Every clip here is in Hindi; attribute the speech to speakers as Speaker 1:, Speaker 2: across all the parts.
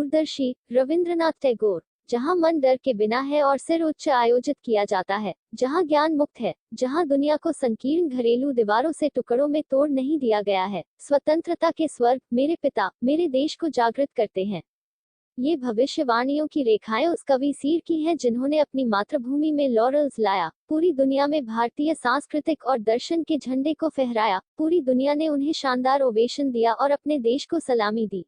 Speaker 1: दूरदर्शी रविंद्रनाथ टैगोर। जहां मन डर के बिना है और सिर उच्च आयोजित किया जाता है, जहां ज्ञान मुक्त है, जहां दुनिया को संकीर्ण घरेलू दीवारों से टुकड़ों में तोड़ नहीं दिया गया है, स्वतंत्रता के स्वर्ग मेरे पिता मेरे देश को जागृत करते हैं। ये भविष्यवाणियों की रेखाएं उस कवि सीर की हैं जिन्होंने अपनी मातृभूमि में लॉरल्स लाया, पूरी दुनिया में भारतीय सांस्कृतिक और दर्शन के झंडे को फहराया, पूरी दुनिया ने उन्हें शानदार ओवेशन दिया और अपने देश को सलामी दी।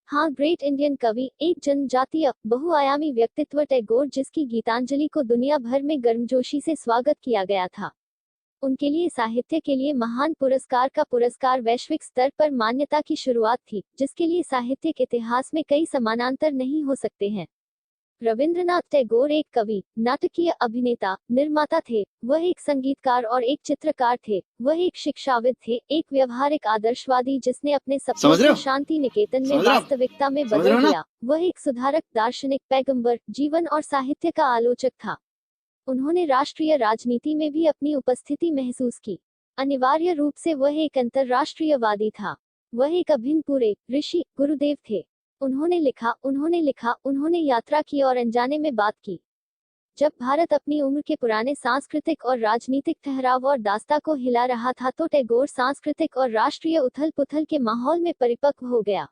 Speaker 1: हाँ, ग्रेट इंडियन कवि, एक जनजातीय बहुआयामी व्यक्तित्व टैगोर, जिसकी गीतांजलि को दुनिया भर में गर्मजोशी से स्वागत किया गया था। उनके लिए साहित्य के लिए महान पुरस्कार का पुरस्कार वैश्विक स्तर पर मान्यता की शुरुआत थी, जिसके लिए साहित्यिक इतिहास में कई समानांतर नहीं हो सकते हैं। रविंद्रनाथ टैगोर एक कवि, नाटकीय अभिनेता, निर्माता थे। वह एक संगीतकार और एक चित्रकार थे। वह एक शिक्षाविद थे, एक व्यवहारिक आदर्शवादी जिसने अपने सपनों को शांति निकेतन में वास्तविकता में बदल दिया। वह एक सुधारक, दार्शनिक, पैगंबर, जीवन और साहित्य का आलोचक था। उन्होंने राष्ट्रीय राजनीति में भी अपनी उपस्थिति महसूस की। अनिवार्य रूप से वह एक अंतर्राष्ट्रीयवादी था। वह एक अभिन्न पूरे ऋषि गुरुदेव थे। उन्होंने यात्रा की और अनजाने में बात की। जब भारत अपनी उम्र के पुराने सांस्कृतिक और राजनीतिक ठहराव और दास्ता को हिला रहा था, तो टैगोर सांस्कृतिक और राष्ट्रीय उथल पुथल के माहौल में परिपक्व हो गया।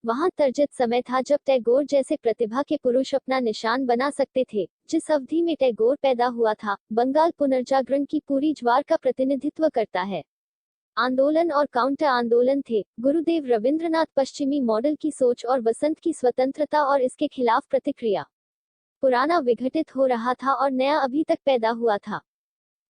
Speaker 1: वहां तर्जित समय था जब टैगोर जैसे प्रतिभा के पुरुष अपना निशान बना सकते थे। जिस अवधि में टैगोर पैदा हुआ था, बंगाल पुनर्जागरण की पूरी ज्वार का प्रतिनिधित्व करता है। आंदोलन और काउंटर आंदोलन थे। गुरुदेव रविंद्रनाथ पश्चिमी मॉडल की सोच और वसंत की स्वतंत्रता और इसके खिलाफ प्रतिक्रिया। पुराना विघटित हो रहा था और नया अभी तक पैदा हुआ था।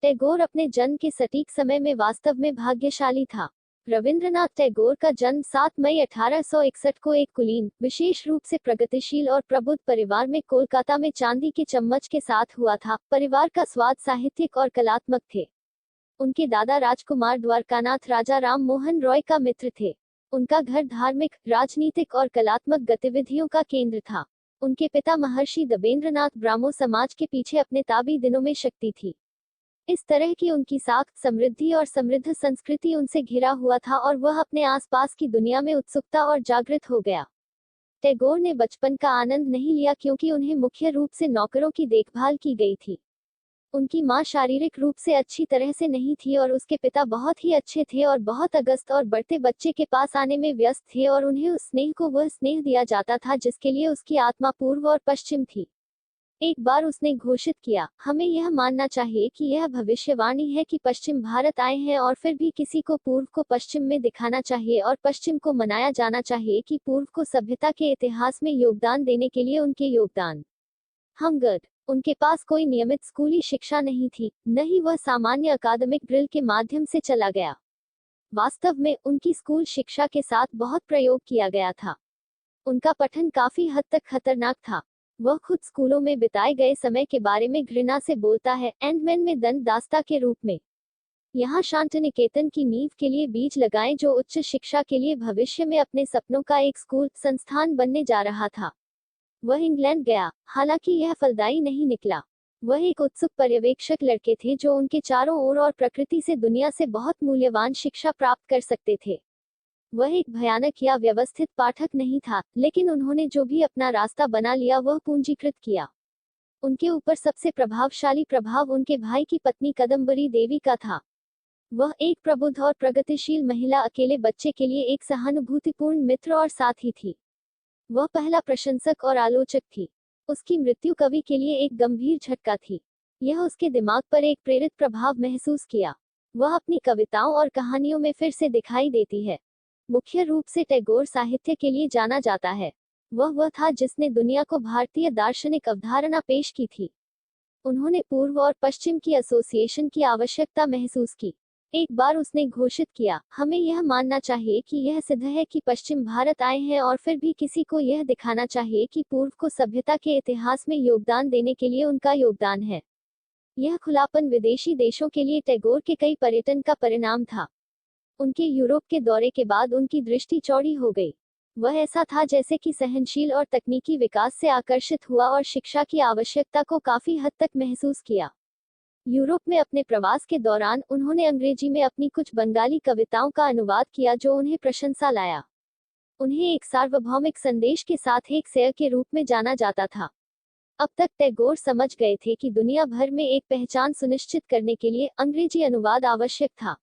Speaker 1: टैगोर अपने जन्म के सटीक समय में वास्तव में भाग्यशाली था। रविंद्रनाथ टैगोर का जन्म 7 मई 1861 को एक कुलीन, विशेष रूप से प्रगतिशील और प्रबुद्ध परिवार में कोलकाता में चांदी के चम्मच के साथ हुआ था। परिवार का स्वाद साहित्यिक और कलात्मक थे। उनके दादा राजकुमार द्वारकानाथ राजा राम मोहन रॉय का मित्र थे। उनका घर धार्मिक, राजनीतिक और कलात्मक गतिविधियों का केंद्र था। उनके पिता महर्षि दबेंद्रनाथ ब्राह्मो समाज के पीछे अपने ताबी दिनों में शक्ति थी। इस तरह की उनकी साख, समृद्धि और समृद्ध संस्कृति उनसे घिरा हुआ था और वह अपने आसपास की दुनिया में उत्सुकता और जागृत हो गया। टैगोर ने बचपन का आनंद नहीं लिया क्योंकि उन्हें मुख्य रूप से नौकरों की देखभाल की गई थी। उनकी मां शारीरिक रूप से अच्छी तरह से नहीं थी और उसके पिता बहुत ही अच्छे थे और बहुत अगस्त और बढ़ते बच्चे के पास आने में व्यस्त थे, और उन्हें उस स्नेह को वह स्नेह दिया जाता था जिसके लिए उसकी आत्मा पूर्व और पश्चिम थी। एक बार उसने घोषित किया, हमें यह मानना चाहिए कि यह भविष्यवाणी है कि पश्चिम भारत आए हैं, और फिर भी किसी को पूर्व को पश्चिम में दिखाना चाहिए और पश्चिम को मनाया जाना चाहिए कि पूर्व को सभ्यता के इतिहास में योगदान देने के लिए उनके योगदान। हमगर्ड। उनके पास कोई नियमित स्कूली शिक्षा नहीं थी, न ही वह सामान्य अकादमिक ड्रिल के माध्यम से चला गया। वास्तव में उनकी स्कूल शिक्षा के साथ बहुत प्रयोग किया गया था। उनका पठन काफी हद तक खतरनाक था। वह खुद स्कूलों में बिताए गए समय के बारे में घृणा से बोलता है, एंडमैन में दंड दास्ता के रूप में। यहाँ शांतिनिकेतन की नींव के लिए बीज लगाएं जो उच्च शिक्षा के लिए भविष्य में अपने सपनों का एक स्कूल संस्थान बनने जा रहा था। वह इंग्लैंड गया, हालांकि यह फलदायी नहीं निकला। वह एक उत्सुक पर्यवेक्षक लड़के थे जो उनके चारों ओर और प्रकृति से दुनिया से बहुत मूल्यवान शिक्षा प्राप्त कर सकते थे। वह एक भयानक या व्यवस्थित पाठक नहीं था, लेकिन उन्होंने जो भी अपना रास्ता बना लिया वह पूंजीकृत किया। उनके ऊपर सबसे प्रभावशाली प्रभाव उनके भाई की पत्नी कदम्बरी देवी का था। वह एक प्रबुद्ध और प्रगतिशील महिला, अकेले बच्चे के लिए एक सहानुभूतिपूर्ण मित्र और साथी थी। वह पहला प्रशंसक और आलोचक थी। उसकी मृत्यु कवि के लिए एक गंभीर झटका थी। यह उसके दिमाग पर एक प्रेरित प्रभाव महसूस किया। वह अपनी कविताओं और कहानियों में फिर से दिखाई देती है। मुख्य रूप से टैगोर साहित्य के लिए जाना जाता है। वह था जिसने दुनिया को भारतीय दार्शनिक अवधारणा पेश की थी। उन्होंने पूर्व और पश्चिम की एसोसिएशन की आवश्यकता महसूस की। एक बार उसने घोषित किया, हमें यह मानना चाहिए कि यह सिद्ध है कि पश्चिम भारत आए हैं, और फिर भी किसी को यह दिखाना चाहिए कि पूर्व को सभ्यता के इतिहास में योगदान देने के लिए उनका योगदान है। यह खुलापन विदेशी देशों के लिए टैगोर के कई पर्यटन का परिणाम था। उनके यूरोप के दौरे के बाद उनकी दृष्टि चौड़ी हो गई। वह ऐसा था जैसे कि सहनशील और तकनीकी विकास से आकर्षित हुआ और शिक्षा की आवश्यकता को काफी हद तक महसूस किया। यूरोप में अपने प्रवास के दौरान उन्होंने अंग्रेजी में अपनी कुछ बंगाली कविताओं का अनुवाद किया जो उन्हें प्रशंसा लाया। उन्हें एक सार्वभौमिक संदेश के साथ एक सेयर के रूप में जाना जाता था। अब तक टैगोर समझ गए थे कि दुनिया भर में एक पहचान सुनिश्चित करने के लिए अंग्रेजी अनुवाद आवश्यक था।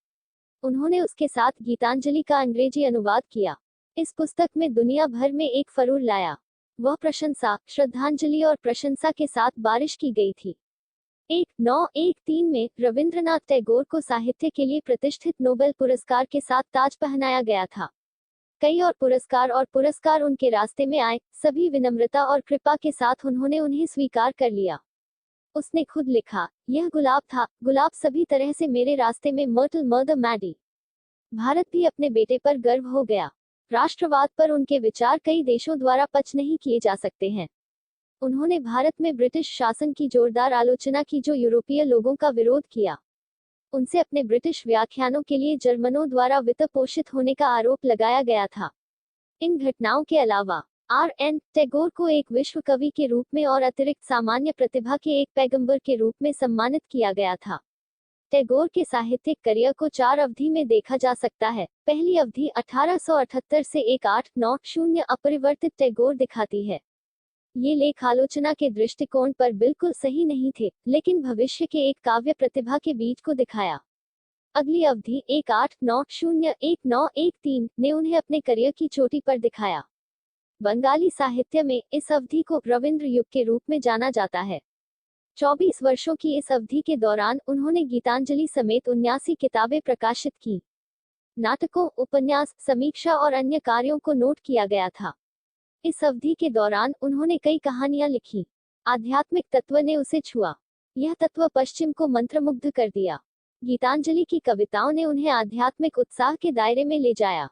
Speaker 1: उन्होंने उसके साथ गीतांजलि का अंग्रेजी अनुवाद किया। इस पुस्तक में दुनिया भर में एक फरूर लाया। वह प्रशंसा, श्रद्धांजलि और प्रशंसा के साथ बारिश की गई थी। 1913 में रविंद्रनाथ टैगोर को साहित्य के लिए प्रतिष्ठित नोबेल पुरस्कार के साथ ताज पहनाया गया था। कई और पुरस्कार उनके रास्ते में आए, सभी विनम्रता और कृपा के साथ उन्होंने उन्हें स्वीकार कर लिया। उसने खुद लिखा, यह गुलाब था, गुलाब सभी तरह से मेरे रास्ते में मर्टल मर्दर मैडी। भारत भी अपने बेटे पर गर्व हो गया। राष्ट्रवाद पर उनके विचार कई देशों द्वारा पच नहीं किए जा सकते हैं। उन्होंने भारत में ब्रिटिश शासन की जोरदार आलोचना की जो यूरोपीय लोगों का विरोध किया। उनसे अपने ब्रिटिश व्याख्यानों के लिए जर्मनों द्वारा वित्त पोषित होने का आरोप लगाया गया था। इन घटनाओं के अलावा R.N. टैगोर को एक विश्व कवि के रूप में और अतिरिक्त सामान्य प्रतिभा के एक पैगंबर के रूप में सम्मानित किया गया था। टैगोर के साहित्यिक करियर को 4 अवधि में देखा जा सकता है। पहली अवधि 1878 से 1890 अपरिवर्तित टैगोर दिखाती है। ये लेख आलोचना के दृष्टिकोण पर बिल्कुल सही नहीं थे, लेकिन भविष्य के एक काव्य प्रतिभा के बीज को दिखाया। अगली अवधि 1890-1913 ने उन्हें अपने करियर की चोटी पर दिखाया। बंगाली साहित्य में इस अवधि को रविंद्र युग के रूप में जाना जाता है। 24 वर्षों की इस अवधि के दौरान उन्होंने गीतांजलि समेत 79 किताबें प्रकाशित की। नाटकों, उपन्यास, समीक्षा और अन्य कार्यों को नोट किया गया था। इस अवधि के दौरान उन्होंने कई कहानियां लिखी। आध्यात्मिक तत्व ने उसे छुआ। यह तत्व पश्चिम को मंत्रमुग्ध कर दिया। गीतांजलि की कविताओं ने उन्हें आध्यात्मिक उत्साह के दायरे में ले जाया।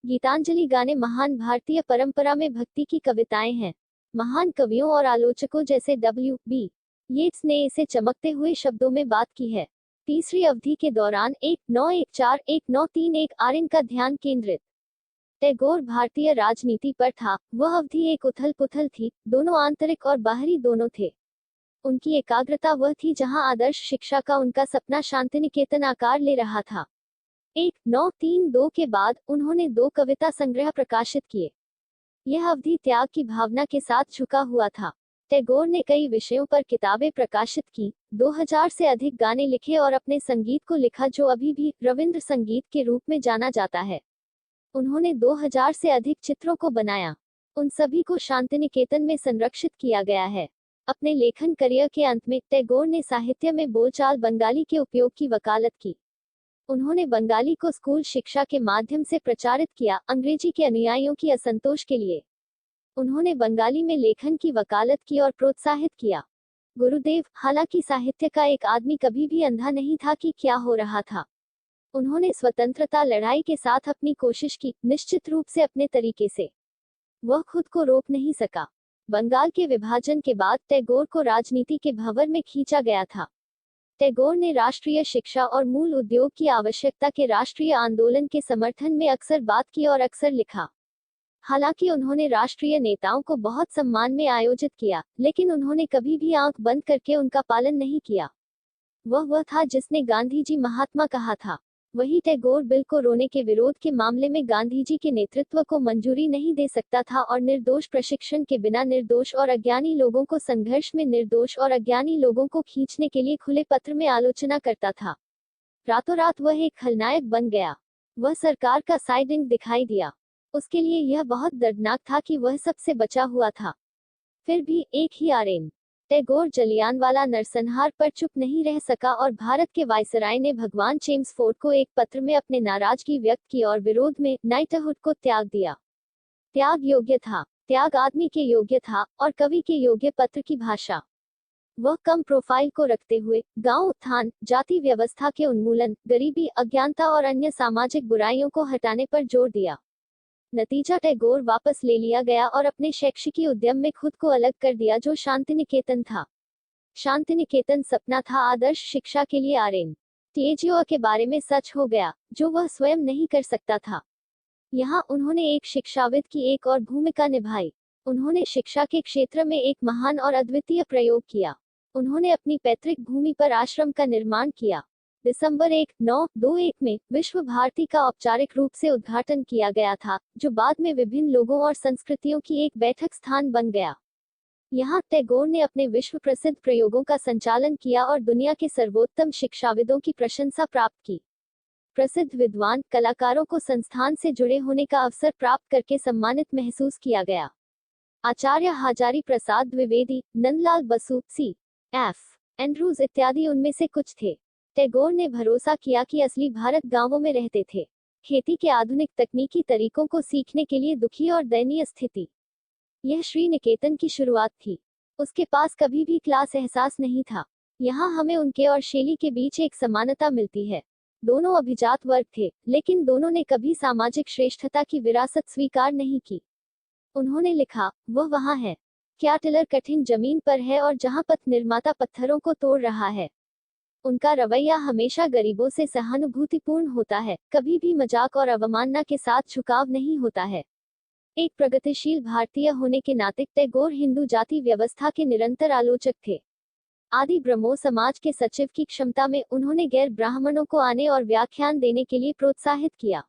Speaker 1: गीतांजलि गाने महान भारतीय परंपरा में भक्ति की कविताएं हैं। महान कवियों और आलोचकों जैसे W.B. येट्स ने इसे चमकते हुए शब्दों में बात की है। तीसरी अवधि के दौरान 1914-1931 आर्यन का ध्यान केंद्रित टैगोर भारतीय राजनीति पर था। वह अवधि एक उथल पुथल थी, दोनों आंतरिक और बाहरी दोनों थे। उनकी एकाग्रता वह थी जहां आदर्श शिक्षा का उनका सपना शांतिनिकेतन आकार ले रहा था। 1932 के बाद उन्होंने 2 कविता संग्रह प्रकाशित किए। यह अवधि त्याग की भावना के साथ झुका हुआ था। टैगोर ने कई विषयों पर किताबें प्रकाशित की, 2000 से अधिक गाने लिखे और अपने संगीत को लिखा जो अभी भी रविंद्र संगीत के रूप में जाना जाता है। उन्होंने 2000 से अधिक चित्रों को बनाया। उन सभी को शांतिनिकेतन में संरक्षित किया गया है। अपने लेखन करियर के अंत में टैगोर ने साहित्य में बोलचाल बंगाली के उपयोग की वकालत की। उन्होंने बंगाली को स्कूल शिक्षा के माध्यम से प्रचारित किया, अंग्रेजी के अनुयायियों की असंतोष के लिए। उन्होंने बंगाली में लेखन की वकालत की और प्रोत्साहित किया। गुरुदेव, हालांकि साहित्य का एक आदमी कभी भी अंधा नहीं था कि क्या हो रहा था। उन्होंने स्वतंत्रता लड़ाई के साथ अपनी कोशिश की, निश्चित रूप से अपने तरीके से। वह खुद को रोक नहीं सका। बंगाल के विभाजन के बाद टैगोर को राजनीति के भंवर में खींचा गया था। टैगोर ने राष्ट्रीय शिक्षा और मूल उद्योग की आवश्यकता के राष्ट्रीय आंदोलन के समर्थन में अक्सर बात की और अक्सर लिखा। हालांकि उन्होंने राष्ट्रीय नेताओं को बहुत सम्मान में आयोजित किया, लेकिन उन्होंने कभी भी आंख बंद करके उनका पालन नहीं किया। वह था जिसने गांधी जी महात्मा कहा था। वही टैगोर बिल को रोने के विरोध के मामले में गांधी जी के नेतृत्व को मंजूरी नहीं दे सकता था और निर्दोष प्रशिक्षण के बिना निर्दोष और अज्ञानी लोगों को संघर्ष में निर्दोष और अज्ञानी लोगों को खींचने के लिए खुले पत्र में आलोचना करता था। रातों रात वह एक खलनायक बन गया। वह सरकार का साइडिंग दिखाई दिया। उसके लिए यह बहुत दर्दनाक था कि वह सबसे बचा हुआ था। फिर भी एक ही आर्यन टैगोर जलियांवाला नरसंहार पर चुप नहीं रह सका और भारत के वायसराय ने भगवान चेम्सफोर्ड को एक पत्र में अपने नाराजगी व्यक्त की और विरोध में नाइटहुड को त्याग दिया। त्याग योग्य था, त्याग आदमी के योग्य था और कवि के योग्य। पत्र की भाषा वह कम प्रोफाइल को रखते हुए गांव उत्थान, जाति व्यवस्था के उन्मूलन, गरीबी, अज्ञानता और अन्य सामाजिक बुराइयों को हटाने पर जोर दिया। नतीजा टैगोर वापस ले लिया गया और अपने शैक्षिकी उद्यम में खुद को अलग कर दिया जो शांतिनिकेतन था। शांतिनिकेतन सपना था आदर्श शिक्षा के लिए आर्यन टैगोर के बारे में सच हो गया, जो वह स्वयं नहीं कर सकता था। यहाँ उन्होंने एक शिक्षाविद की एक और भूमिका निभाई। उन्होंने शिक्षा के क्षेत्र में एक महान और अद्वितीय प्रयोग किया। उन्होंने अपनी पैतृक भूमि पर आश्रम का निर्माण किया। दिसंबर 1921 में विश्व भारती का औपचारिक रूप से उद्घाटन किया गया था, जो बाद में विभिन्न लोगों और संस्कृतियों की एक बैठक स्थान बन गया। यहाँ टैगोर ने अपने विश्व प्रसिद्ध प्रयोगों का संचालन किया और दुनिया के सर्वोत्तम शिक्षाविदों की प्रशंसा प्राप्त की। प्रसिद्ध विद्वान कलाकारों को संस्थान से जुड़े होने का अवसर प्राप्त करके सम्मानित महसूस किया गया। Acharya Hazari Prasad Dwivedi, Nandalal Basu, C F Andrews इत्यादि उनमें से कुछ थे। टैगोर ने भरोसा किया कि असली भारत गांवों में रहते थे। खेती के आधुनिक तकनीकी तरीकों को सीखने के लिए दुखी और दयनीय स्थिति। यह श्री निकेतन की शुरुआत थी। उसके पास कभी भी क्लास एहसास नहीं था। यहाँ हमें उनके और शैली के बीच एक समानता मिलती है। दोनों अभिजात वर्ग थे, लेकिन दोनों ने कभी सामाजिक श्रेष्ठता की विरासत स्वीकार नहीं की। उन्होंने लिखा, वह वहाँ है, क्या टिलर कठिन जमीन पर है और जहाँ पथ निर्माता पत्थरों को तोड़ रहा है। उनका रवैया हमेशा गरीबों से सहानुभूतिपूर्ण होता है, कभी भी मजाक और अवमानना के साथ झुकाव नहीं होता है। एक प्रगतिशील भारतीय होने के नाते टैगोर हिंदू जाति व्यवस्था के निरंतर आलोचक थे। आदि ब्रह्मो समाज के सचिव की क्षमता में उन्होंने गैर ब्राह्मणों को आने और व्याख्यान देने के लिए प्रोत्साहित किया।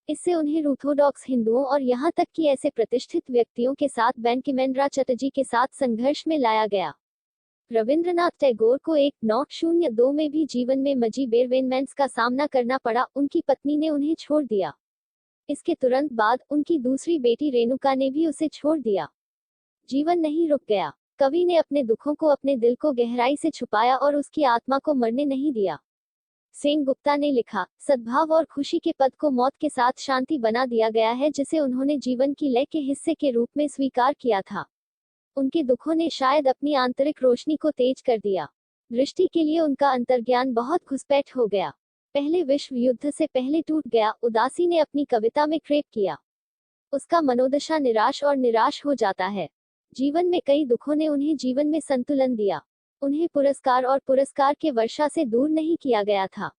Speaker 1: इससे उन्हें ऑर्थोडॉक्स हिंदुओं और यहाँ तक कि ऐसे प्रतिष्ठित व्यक्तियों के साथ बंकिमचंद्र चटर्जी के साथ संघर्ष में लाया गया। रविंद्रनाथ टैगोर को 1902 में भी जीवन में मजीबेरवेनमेंट्स का सामना करना पड़ा। उनकी पत्नी ने उन्हें छोड़ दिया। इसके तुरंत बाद उनकी दूसरी बेटी रेणुका ने भी उसे छोड़ दिया। जीवन नहीं रुक गया। कवि ने अपने दुखों को अपने दिल को गहराई से छुपाया और उसकी आत्मा को मरने नहीं दिया। सेनगुप्ता ने लिखा, सद्भाव और खुशी के पद को मौत के साथ शांति बना दिया गया है, जिसे उन्होंने जीवन की लय के हिस्से के रूप में स्वीकार किया था। उनके दुखों ने शायद अपनी आंतरिक रोशनी को तेज कर दिया। दृष्टि के लिए उनका अंतर्ज्ञान बहुत घुसपैठ हो गया। पहले विश्व युद्ध से पहले टूट गया। उदासी ने अपनी कविता में क्रेप किया। उसका मनोदशा निराश और निराश हो जाता है। जीवन में कई दुखों ने उन्हें जीवन में संतुलन दिया। उन्हें पुरस्कार और पुरस्कार के वर्षा से दूर नहीं किया गया था।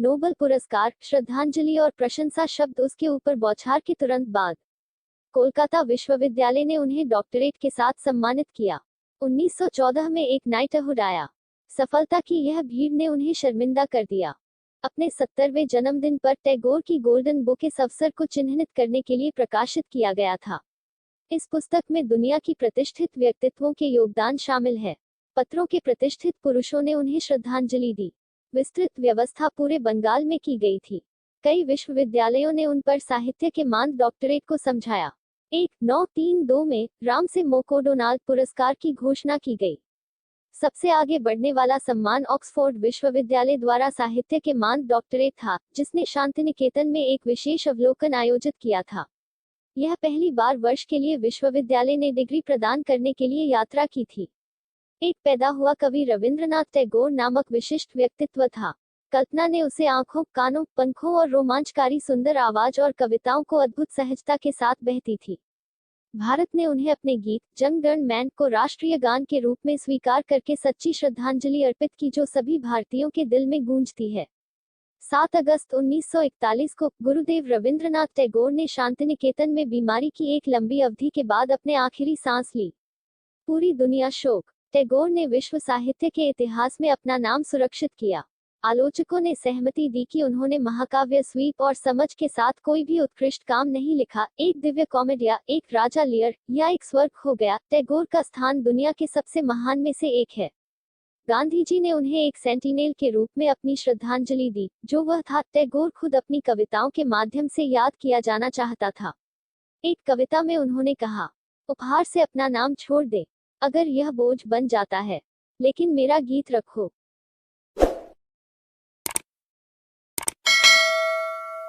Speaker 1: नोबेल पुरस्कार, श्रद्धांजलि और प्रशंसा शब्द उसके ऊपर बौछार के तुरंत बाद। कोलकाता विश्वविद्यालय ने उन्हें डॉक्टरेट के साथ सम्मानित किया। 1914 में एक नाइटहुड आया। सफलता की यह भीड़ ने उन्हें शर्मिंदा कर दिया। अपने 70वें जन्मदिन पर टैगोर की गोल्डन बुक इस अवसर को चिन्हित करने के लिए प्रकाशित किया गया था। इस पुस्तक में दुनिया की प्रतिष्ठित व्यक्तित्वों के योगदान शामिल है। पत्रों के प्रतिष्ठित पुरुषों ने उन्हें श्रद्धांजलि दी। विस्तृत व्यवस्था पूरे बंगाल में की गई थी। कई विश्वविद्यालयों ने उन पर साहित्य के मान डॉक्टरेट को समझाया। 1932 में रामसे मोकोडोनाल्ड पुरस्कार की घोषणा की गई। सबसे आगे बढ़ने वाला सम्मान ऑक्सफोर्ड विश्वविद्यालय द्वारा साहित्य के मान डॉक्टरेट था, जिसने शांतिनिकेतन में एक विशेष अवलोकन आयोजित किया था। यह पहली बार वर्ष के लिए विश्वविद्यालय ने डिग्री प्रदान करने के लिए यात्रा की थी। एक पैदा हुआ कवि रविंद्रनाथ टैगोर नामक विशिष्ट व्यक्तित्व था। कल्पना ने उसे आंखों, कानों, पंखों और रोमांचकारी सुंदर आवाज और कविताओं को अद्भुत सहजता के साथ बहती थी। भारत ने उन्हें अपने गीत जन गण मन को राष्ट्रीय गान के रूप में स्वीकार करके सच्ची श्रद्धांजलि अर्पित की, जो सभी भारतीयों के दिल में गूंजती है। 7 अगस्त 1941 को गुरुदेव रविंद्रनाथ टैगोर ने शांतिनिकेतन में बीमारी की एक लंबी अवधि के बाद अपने आखिरी सांस ली। पूरी दुनिया शोक। टैगोर ने विश्व साहित्य के इतिहास में अपना नाम सुरक्षित किया। आलोचकों ने सहमति दी कि उन्होंने महाकाव्य स्वीप और समझ के साथ कोई भी उत्कृष्ट काम नहीं लिखा। एक दिव्य कॉमेडिया, एक राजा लियर या एक स्वर्ग हो गया। टैगोर का स्थान दुनिया के सबसे महान में से एक है। गांधी जी ने उन्हें एक सेंटिनेल के रूप में अपनी श्रद्धांजलि दी, जो वह था। टैगोर खुद अपनी कविताओं के माध्यम से याद किया जाना चाहता था। एक कविता में उन्होंने कहा, उपहार से अपना नाम छोड़ दे, अगर यह बोझ बन जाता है, लेकिन मेरा गीत रखो।